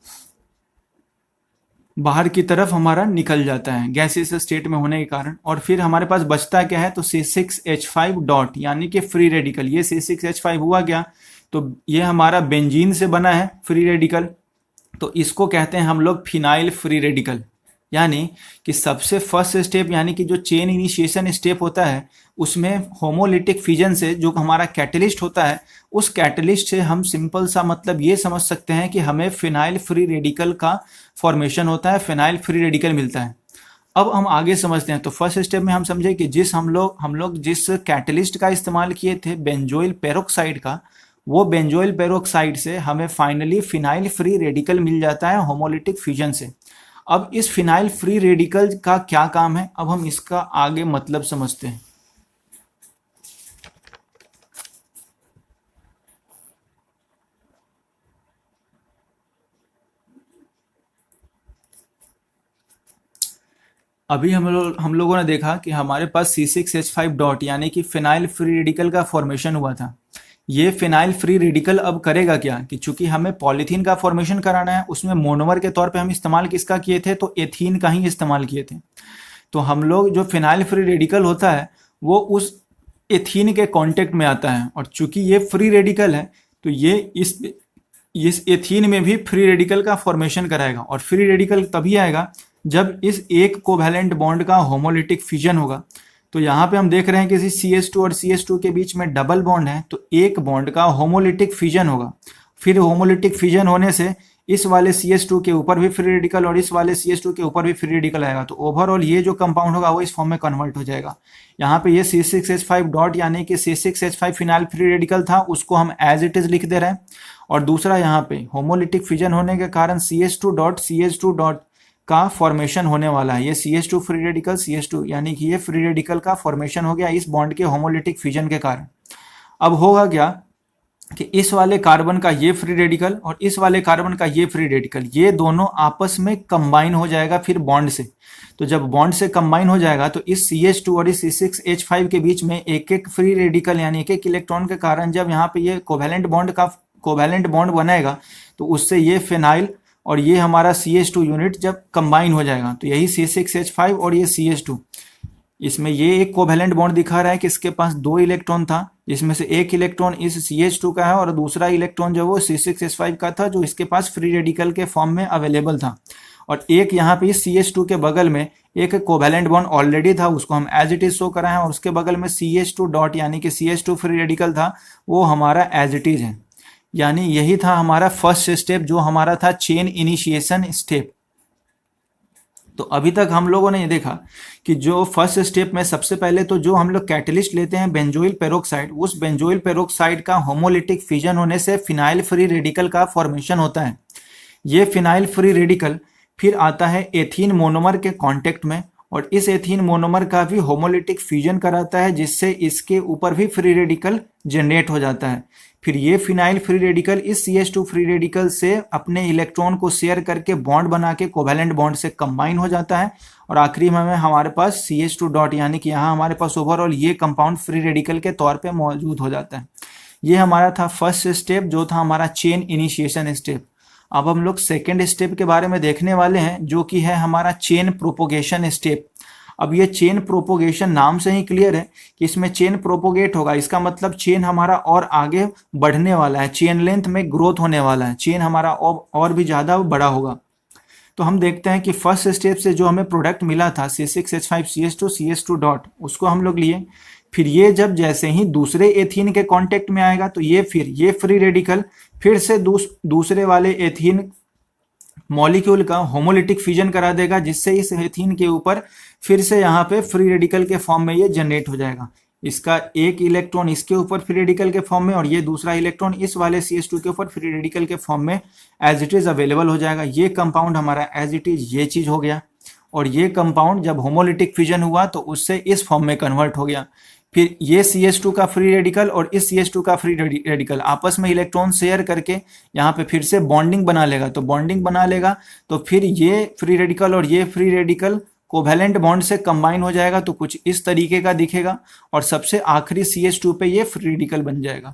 बाहर की तरफ हमारा निकल जाता है गैसियस स्टेट में होने के कारण। और फिर हमारे पास बचता क्या है तो C6H5 डॉट, यानी कि फ्री रेडिकल। ये C6H5 हुआ क्या तो ये हमारा बेंजीन से बना है फ्री रेडिकल, तो इसको कहते हैं हम लोग फिनाइल फ्री रेडिकल। यानी कि सबसे फर्स्ट स्टेप यानी कि जो चेन इनिशिएशन स्टेप होता है उसमें होमोलिटिक फिजन से जो हमारा कैटलिस्ट होता है, उस कैटलिस्ट से हम सिंपल सा मतलब ये समझ सकते हैं कि हमें फिनाइल फ्री रेडिकल का फॉर्मेशन होता है, फिनाइल फ्री रेडिकल मिलता है। अब हम आगे समझते हैं। तो फर्स्ट स्टेप में हम समझे कि हम लोग जिस कैटलिस्ट का इस्तेमाल किए थे बेंजोइल पेरोक्साइड का, वो बेंजोइल पेरोक्साइड से हमें फाइनली फिनाइल फ्री रेडिकल मिल जाता है होमोलिटिक फ्यूजन से। अब इस फिनाइल फ्री रेडिकल का क्या काम है, अब हम इसका आगे मतलब समझते हैं। अभी हम लोगों ने देखा कि हमारे पास C6H5 डॉट यानी कि फिनाइल फ्री रेडिकल का फॉर्मेशन हुआ था। ये फिनाइल फ्री रेडिकल अब करेगा क्या कि चूंकि हमें पॉलीथीन का फॉर्मेशन कराना है, उसमें मोनोमर के तौर पे हम इस्तेमाल किसका किए थे तो एथीन का ही इस्तेमाल किए थे। तो हम लोग जो फिनाइल फ्री रेडिकल होता है वो उस एथीन के कांटेक्ट में आता है और चूंकि ये फ्री रेडिकल है तो ये इस एथीन में भी फ्री रेडिकल का फॉर्मेशन कराएगा। और फ्री रेडिकल तभी आएगा जब इस एक कोवैलेंट बॉन्ड का होमोलिटिक फ्यूजन होगा। तो यहाँ पे हम देख रहे हैं कि CH2 और CH2 के बीच में डबल बॉन्ड है, तो एक बॉन्ड का होमोलिटिक फ्यूजन होगा। फिर होमोलिटिक फ्यूजन होने से इस वाले CH2 के ऊपर भी फ्री रेडिकल और इस वाले CH2 के ऊपर भी फ्री रेडिकल आएगा। तो ओवरऑल ये जो कंपाउंड होगा वो इस फॉर्म में कन्वर्ट हो जाएगा। यहाँ पे ये C6H5 डॉट यानी कि C6H5 फिनाइल फ्री रेडिकल था, उसको हम एज इट इज लिख दे रहे हैं। और दूसरा यहाँ पे होमोलिटिक फ्यूजन होने के कारण CH2 डॉट का फॉर्मेशन होने वाला है। ये CH2 फ्री रेडिकल CH2 यानी कि ये फ्री रेडिकल का फॉर्मेशन हो गया इस बॉन्ड के होमोलिटिक फ्यूजन के कारण। अब होगा क्या कि इस वाले कार्बन का ये फ्री रेडिकल और इस वाले कार्बन का ये फ्री रेडिकल, ये दोनों आपस में कंबाइन हो जाएगा फिर बॉन्ड से। तो जब बॉन्ड से कंबाइन हो जाएगा तो इस CH2 और इस C6H5 के बीच में एक एक फ्री रेडिकल यानी एक एक इलेक्ट्रॉन के कारण जब यहाँ पे ये कोवैलेंट बॉन्ड बनाएगा तो उससे ये फिनाइल और ये हमारा CH2 यूनिट जब कंबाइन हो जाएगा तो यही C6H5 और ये CH2, इसमें ये एक कोवैलेंट बॉन्ड दिखा रहा है कि इसके पास 2 इलेक्ट्रॉन था, जिसमें से एक इलेक्ट्रॉन इस CH2 का है और दूसरा इलेक्ट्रॉन जो वो C6H5 का था जो इसके पास फ्री रेडिकल के फॉर्म में अवेलेबल था। और एक यहाँ पे CH2 के बगल में एक कोवैलेंट बॉन्ड ऑलरेडी था, उसको हम एज इट इज शो कराए हैं और उसके बगल में CH2 डॉट यानी कि CH2 फ्री रेडिकल था, वो हमारा एज इट इज है। यानी यही था हमारा फर्स्ट स्टेप जो हमारा था चेन इनिशिएशन स्टेप। तो अभी तक हम लोगों ने ये देखा कि जो फर्स्ट स्टेप में सबसे पहले तो जो हम लोग कैटलिस्ट लेते हैं बेंजोइल पेरोक्साइड, उस बेंजोइल पेरोक्साइड का होमोलिटिक फ्यूजन होने से फिनाइल फ्री रेडिकल का फॉर्मेशन होता है। ये फिनाइल फ्री रेडिकल फिर आता है एथीन मोनोमर के कांटेक्ट में और इस एथीन मोनोमर का भी होमोलिटिक फ्यूजन कराता है, जिससे इसके ऊपर भी फ्री रेडिकल जनरेट हो जाता है। फिर ये फिनाइल फ्री रेडिकल इस CH2 फ्री रेडिकल से अपने इलेक्ट्रॉन को शेयर करके बॉन्ड बना के कोवैलेंट बॉन्ड से कंबाइन हो जाता है, और आखिरी में हमारे पास CH2 डॉट, यानी कि यहाँ हमारे पास ओवरऑल ये कंपाउंड फ्री रेडिकल के तौर पे मौजूद हो जाता है। ये हमारा था फर्स्ट स्टेप, जो था हमारा चेन इनिशिएशन स्टेप। अब हम लोग सेकेंड स्टेप के बारे में देखने वाले हैं, जो कि है हमारा चेन प्रोपोगेशन स्टेप। अब ये चेन प्रोपोगेशन नाम से ही क्लियर है कि इसमें चेन प्रोपोगेट होगा, इसका मतलब चेन हमारा और आगे बढ़ने वाला है, चेन लेंथ में ग्रोथ होने वाला है, चेन हमारा और भी ज़्यादा बड़ा होगा। तो हम देखते हैं कि फर्स्ट स्टेप से जो हमें प्रोडक्ट मिला था C6H5CH2 डॉट, उसको हम लोग लिए। फिर ये जब जैसे ही दूसरे एथीन के कांटेक्ट में आएगा तो ये फ्री रेडिकल फिर से दूसरे वाले एथीन मॉलिक्यूल का होमोलिटिक फ्यूजन करा देगा, जिससे इस एथीन के ऊपर फिर से यहाँ पे फ्री रेडिकल के फॉर्म में ये जनरेट हो जाएगा। इसका एक इलेक्ट्रॉन इसके ऊपर फ्री रेडिकल के फॉर्म में और ये दूसरा इलेक्ट्रॉन इस वाले CH2 के ऊपर फ्री रेडिकल के फॉर्म में एज इट इज अवेलेबल हो जाएगा। ये कंपाउंड हमारा एज इट इज ये चीज हो गया, और ये कंपाउंड जब होमोलिटिक फ्यूजन हुआ तो उससे इस फॉर्म में कन्वर्ट हो गया। फिर ये CH2 का फ्री रेडिकल और इस CH2 का फ्री रेडिकल आपस में इलेक्ट्रॉन शेयर करके यहाँ पे फिर से बॉन्डिंग बना लेगा। तो बॉन्डिंग बना लेगा तो फिर ये फ्री रेडिकल और ये फ्री रेडिकल कोवैलेंट बॉन्ड से कंबाइन हो जाएगा, तो कुछ इस तरीके का दिखेगा, और सबसे आखिरी CH2 पे ये फ्री रेडिकल बन जाएगा।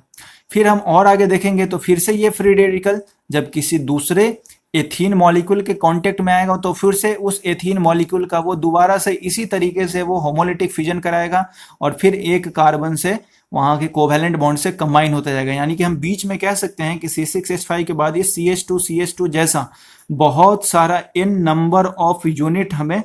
फिर हम और आगे देखेंगे तो फिर से ये फ्री रेडिकल जब किसी दूसरे एथीन मॉलिक्यूल के कांटेक्ट में आएगा तो फिर से उस एथीन मॉलिक्यूल का वो दोबारा से इसी तरीके से वो होमोलिटिक फ्यूजन कराएगा, और फिर एक कार्बन से वहाँ के कोवैलेंट बॉन्ड से कंबाइन होता जाएगा। यानी कि हम बीच में कह सकते हैं कि C6H5 के बाद इस CH2 जैसा बहुत सारा n नंबर ऑफ यूनिट हमें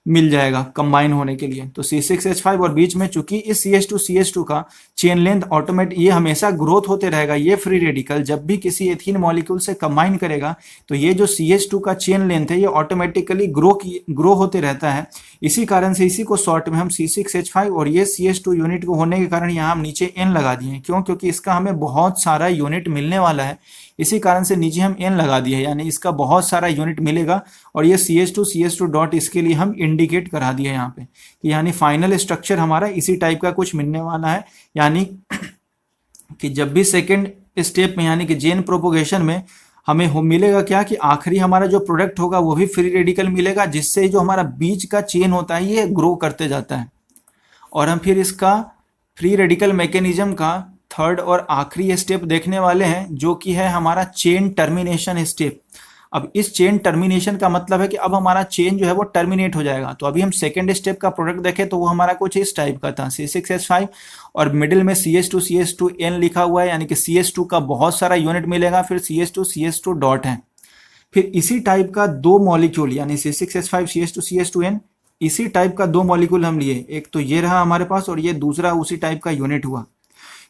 मिल जाएगा कंबाइन होने के लिए। तो C6H5 और बीच में चूंकि इस CH2 का चेन लेंथ ऑटोमेट ये हमेशा ग्रोथ होते रहेगा। ये फ्री रेडिकल जब भी किसी एथीन मॉलिक्यूल से कंबाइन करेगा तो ये जो CH2 का चेन लेंथ है ये ऑटोमेटिकली ग्रो होते रहता है। इसी कारण से इसी को शॉर्ट में हम C6H5 और ये CH2 यूनिट को होने के कारण यहाँ हम नीचे n लगा दिए। क्यों? क्योंकि इसका हमें बहुत सारा यूनिट मिलने वाला है, इसी कारण से नीचे हम n लगा दिए, यानी इसका बहुत सारा यूनिट मिलेगा। और ये CH2 डॉट इसके लिए हम इंडिकेट करा दिए यहाँ पे कि यानी फाइनल स्ट्रक्चर हमारा इसी टाइप का कुछ मिलने वाला है। यानी कि जब भी सेकेंड स्टेप में यानी कि चेन प्रोपोगेशन में हमें मिलेगा क्या कि आखिरी हमारा जो प्रोडक्ट होगा वो भी फ्री रेडिकल मिलेगा, जिससे जो हमारा बीच का चेन होता है ये ग्रो करते जाता है। और हम फिर इसका फ्री रेडिकल मैकेनिज्म का थर्ड और आखिरी स्टेप देखने वाले हैं, जो कि है हमारा चेन टर्मिनेशन स्टेप। अब इस चेन टर्मिनेशन का मतलब है कि अब हमारा चेन जो है वो टर्मिनेट हो जाएगा। तो अभी हम सेकेंड स्टेप का प्रोडक्ट देखें तो वो हमारा कुछ इस टाइप का था, C6H5 और मिडिल में CH2N लिखा हुआ है, यानी कि CH2 का बहुत सारा यूनिट मिलेगा, फिर CH2 डॉट है। फिर इसी टाइप का दो मॉलिक्यूल यानी C6H5 CH2N इसी टाइप का दो मॉलिक्यूल हम लिए, एक तो ये रहा हमारे पास और ये दूसरा उसी टाइप का यूनिट हुआ।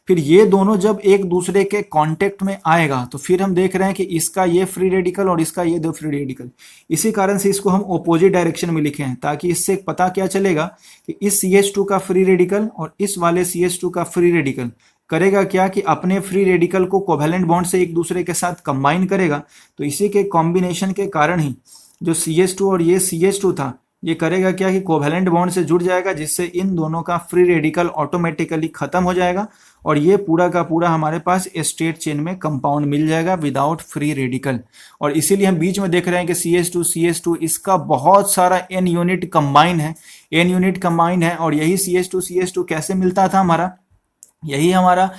फिर ये दोनों जब एक दूसरे के कांटेक्ट में आएगा तो फिर हम देख रहे हैं कि इसका ये फ्री रेडिकल और इसका ये दो फ्री रेडिकल, इसी कारण से इसको हम ऑपोजिट डायरेक्शन में लिखे हैं, ताकि इससे पता क्या चलेगा कि इस CH2 का फ्री रेडिकल और इस वाले CH2 का फ्री रेडिकल करेगा क्या कि अपने फ्री रेडिकल को कोवैलेंट बॉन्ड से एक दूसरे के साथ कंबाइन करेगा। तो इसी के कॉम्बिनेशन के कारण ही जो CH2 और ये CH2 था ये करेगा क्या कि कोवैलेंट बॉन्ड से जुड़ जाएगा, जिससे इन दोनों का फ्री रेडिकल ऑटोमेटिकली खत्म हो जाएगा और ये पूरा का पूरा हमारे पास स्ट्रेट चेन में कंपाउंड मिल जाएगा विदाउट फ्री रेडिकल। और इसीलिए हम बीच में देख रहे हैं कि CH2 इसका बहुत सारा n यूनिट कंबाइन है और यही CH2 कैसे मिलता था हमारा, यही हमारा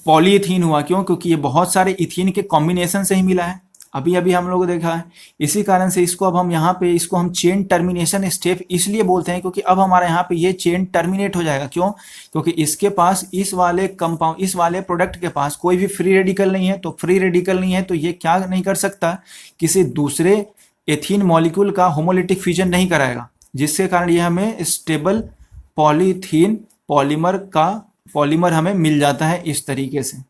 पॉलीइथीन हुआ। क्यों? क्योंकि ये बहुत सारे इथीन के कॉम्बिनेशन से ही मिला है, अभी अभी हम लोग देखा है। इसी कारण से इसको अब हम यहाँ पे इसको हम चेन टर्मिनेशन स्टेप इसलिए बोलते हैं क्योंकि अब हमारा यहाँ पे ये चेन टर्मिनेट हो जाएगा। क्यों? क्योंकि इसके पास इस वाले कंपाउंड इस वाले प्रोडक्ट के पास कोई भी फ्री रेडिकल नहीं है। तो फ्री रेडिकल नहीं है तो ये क्या नहीं कर सकता, किसी दूसरे एथीन मॉलिक्यूल का होमोलिटिक फ्यूजन नहीं कराएगा, जिसके कारण ये हमें स्टेबल पॉलीथीन पॉलीमर हमें मिल जाता है इस तरीके से।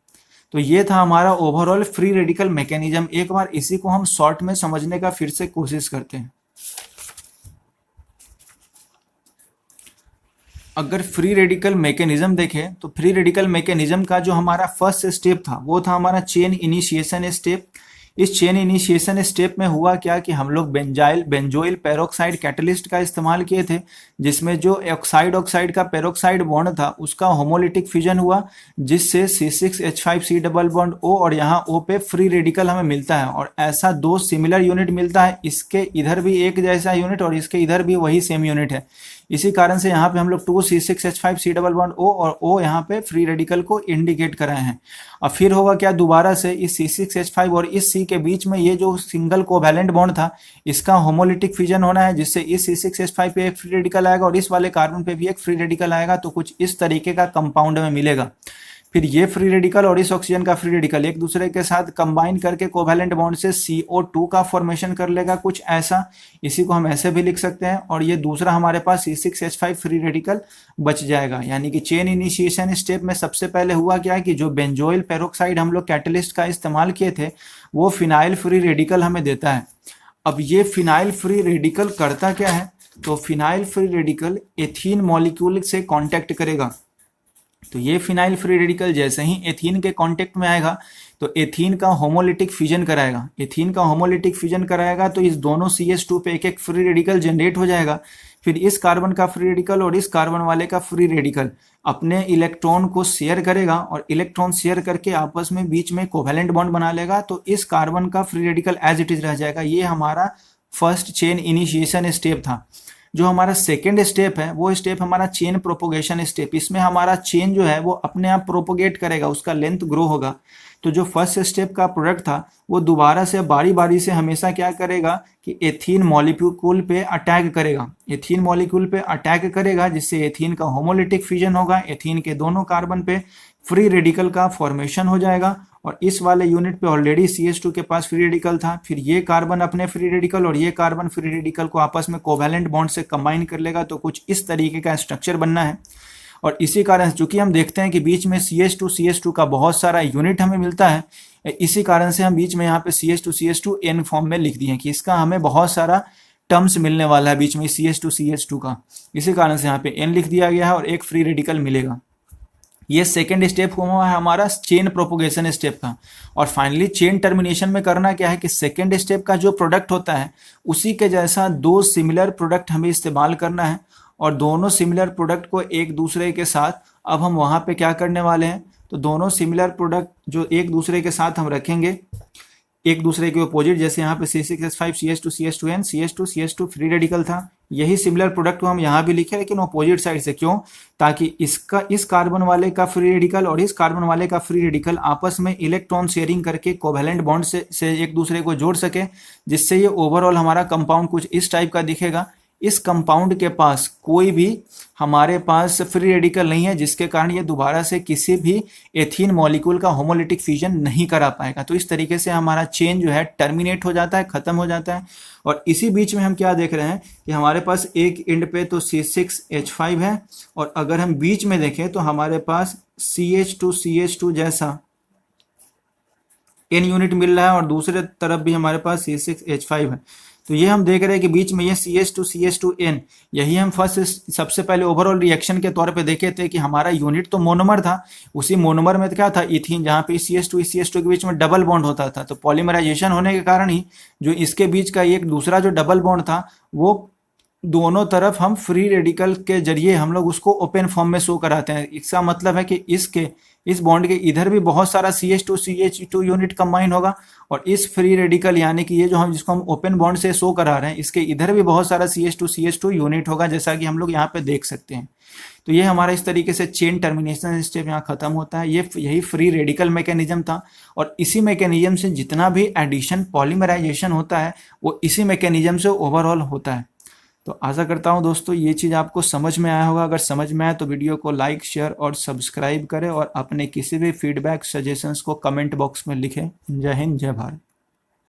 तो ये था हमारा ओवरऑल फ्री रेडिकल मैकेनिज्म। एक बार इसी को हम शॉर्ट में समझने का फिर से कोशिश करते हैं। अगर फ्री रेडिकल मैकेनिज्म देखें तो फ्री रेडिकल मैकेनिज्म का जो हमारा फर्स्ट स्टेप था वो था हमारा चेन इनिशिएशन स्टेप। इस चेन इनिशिएशन स्टेप में हुआ क्या कि हम लोग बेंजोइल पेरोक्साइड कैटलिस्ट का इस्तेमाल किए थे, जिसमें जो ऑक्साइड का पेरोक्साइड बॉन्ड था उसका होमोलिटिक फ्यूजन हुआ, जिससे C6H5 डबल बॉन्ड O और यहाँ O पे फ्री रेडिकल हमें मिलता है। और ऐसा दो सिमिलर यूनिट मिलता है, इसके इधर भी एक जैसा यूनिट और इसके इधर भी वही सेम यूनिट है। इसी कारण से यहाँ पे हम लोग 2C6H5 डबल बॉन्ड O और O यहाँ पे फ्री रेडिकल को इंडिकेट कराए हैं। अब फिर होगा क्या, दोबारा से इस C6H5 और इस C के बीच में ये जो सिंगल कोवैलेंट बॉन्ड था इसका होमोलिटिक फ्यूजन होना है, जिससे इस C6H5 पे एक फ्री रेडिकल आएगा और इस वाले कार्बन पे भी एक फ्री रेडिकल आएगा। तो कुछ इस तरीके का कंपाउंड में मिलेगा। फिर ये फ्री रेडिकल और इस ऑक्सीजन का फ्री रेडिकल एक दूसरे के साथ कंबाइन करके कोवैलेंट बॉन्ड से CO2 का फॉर्मेशन कर लेगा कुछ ऐसा। इसी को हम ऐसे भी लिख सकते हैं। और ये दूसरा हमारे पास C6H5 फ्री रेडिकल बच जाएगा। यानी कि चेन इनिशिएशन स्टेप में सबसे पहले हुआ क्या कि जो बेंजोइल पेरोक्साइड हम लोग कैटलिस्ट का इस्तेमाल किए थे वो फिनाइल फ्री रेडिकल हमें देता है। अब ये फिनाइल फ्री रेडिकल करता क्या है, तो phenyl free radical ethene molecule से कांटेक्ट करेगा। तो ये फिनाइल फ्री रेडिकल जैसे ही एथीन के कांटेक्ट में आएगा तो एथीन का होमोलिटिक फ्यूजन कराएगा। एथीन का होमोलिटिक फ्यूजन कराएगा तो इस दोनों CH2 पे एक एक फ्री रेडिकल जनरेट हो जाएगा। फिर इस कार्बन का फ्री रेडिकल और इस कार्बन वाले का फ्री रेडिकल अपने इलेक्ट्रॉन को शेयर करेगा और इलेक्ट्रॉन शेयर करके आपस में बीच में कोवैलेंट बॉन्ड बना लेगा। तो इस कार्बन का free radical as it is रह जाएगा। ये हमारा फर्स्ट चेन इनिशिएशन स्टेप था। जो हमारा सेकेंड स्टेप है वो स्टेप हमारा चेन प्रोपोगेशन स्टेप। इसमें हमारा चेन जो है वो अपने आप प्रोपोगेट करेगा, उसका लेंथ ग्रो होगा। तो जो फर्स्ट स्टेप का प्रोडक्ट था वो दोबारा से बारी बारी से हमेशा क्या करेगा कि एथीन मॉलिक्यूल पे अटैक करेगा। एथीन मॉलिक्यूल पे अटैक करेगा जिससे एथीन का होमोलिटिक फ्यूजन होगा। एथीन के दोनों कार्बन पे फ्री रेडिकल का फॉर्मेशन हो जाएगा और इस वाले यूनिट पे ऑलरेडी CH2 के पास फ्री रेडिकल था। फिर ये कार्बन अपने फ्री रेडिकल और ये कार्बन फ्री रेडिकल को आपस में कोवैलेंट बॉन्ड से कंबाइन कर लेगा। तो कुछ इस तरीके का स्ट्रक्चर बनना है। और इसी कारण चूंकि हम देखते हैं कि बीच में CH2 का बहुत सारा यूनिट हमें मिलता है, इसी कारण से हम बीच में यहाँ पे CH2 N फॉर्म में लिख दिए हैं कि इसका हमें बहुत सारा टर्म्स मिलने वाला है बीच में CH2 का। इसी कारण से यहाँ पे N लिख दिया गया है और एक फ्री रेडिकल मिलेगा। ये सेकेंड स्टेप हुआ है हमारा चेन प्रोपोगेशन स्टेप का। और फाइनली चेन टर्मिनेशन में करना क्या है कि सेकेंड स्टेप का जो प्रोडक्ट होता है उसी के जैसा दो सिमिलर प्रोडक्ट हमें इस्तेमाल करना है। और दोनों सिमिलर प्रोडक्ट को एक दूसरे के साथ अब हम वहाँ पे क्या करने वाले हैं, तो दोनों सिमिलर प्रोडक्ट जो एक दूसरे के साथ हम रखेंगे एक दूसरे के अपोजिट। जैसे यहाँ पे C6H5 CH2 CH2 free radical था, यही सिमिलर प्रोडक्ट को हम यहाँ भी लिखे लेकिन अपोजिट साइड से। क्यों? ताकि इस कार्बन वाले का फ्री रेडिकल और इस कार्बन वाले का फ्री रेडिकल आपस में इलेक्ट्रॉन शेयरिंग करके कोवैलेंट बॉन्ड से एक दूसरे को जोड़ सके, जिससे ये ओवरऑल हमारा कंपाउंड कुछ इस टाइप का दिखेगा। इस कंपाउंड के पास कोई भी हमारे पास फ्री रेडिकल नहीं है, जिसके कारण ये दोबारा से किसी भी एथीन मॉलिक्यूल का होमोलिटिक फ्यूजन नहीं करा पाएगा। तो इस तरीके से हमारा चेन जो है टर्मिनेट हो जाता है, खत्म हो जाता है। और इसी बीच में हम क्या देख रहे हैं कि हमारे पास एक एंड पे तो C6H5 है और अगर हम बीच में देखें तो हमारे पास CH2 जैसा N यूनिट मिल रहा है और दूसरे तरफ भी हमारे पास C6H5 है। तो ये हम देख रहे हैं कि बीच में ये CH2N, यही हम फर्स्ट सबसे पहले ओवरऑल रिएक्शन के तौर पे देखे थे कि हमारा यूनिट तो मोनोमर था, उसी मोनोमर में क्या था इथीन, जहाँ पे CH2 के बीच में डबल बॉन्ड होता था। तो पॉलीमराइजेशन होने के कारण ही जो इसके बीच का एक दूसरा जो डबल बॉन्ड था वो दोनों तरफ हम फ्री रेडिकल के जरिए हम लोग उसको ओपन फॉर्म में शो कराते हैं। इसका मतलब है कि इस बॉन्ड के इधर भी बहुत सारा CH2 यूनिट कंबाइन होगा और इस फ्री रेडिकल यानी कि ये जो हम जिसको हम ओपन बॉन्ड से शो करा रहे हैं इसके इधर भी बहुत सारा CH2 यूनिट होगा, जैसा कि हम लोग यहाँ पे देख सकते हैं। तो ये हमारा इस तरीके से चेन टर्मिनेशन स्टेप यहाँ खत्म होता है। यही फ्री रेडिकल मैकेनिज्म था और इसी मैकेनिज्म से जितना भी एडिशन पॉलीमराइजेशन होता है वो इसी मैकेनिज्म से ओवरऑल होता है। तो आशा करता हूँ दोस्तों ये चीज़ आपको समझ में आया होगा। अगर समझ में आया तो वीडियो को लाइक, शेयर और सब्सक्राइब करें और अपने किसी भी फीडबैक सजेशंस को कमेंट बॉक्स में लिखें। जय हिंद, जय भारत।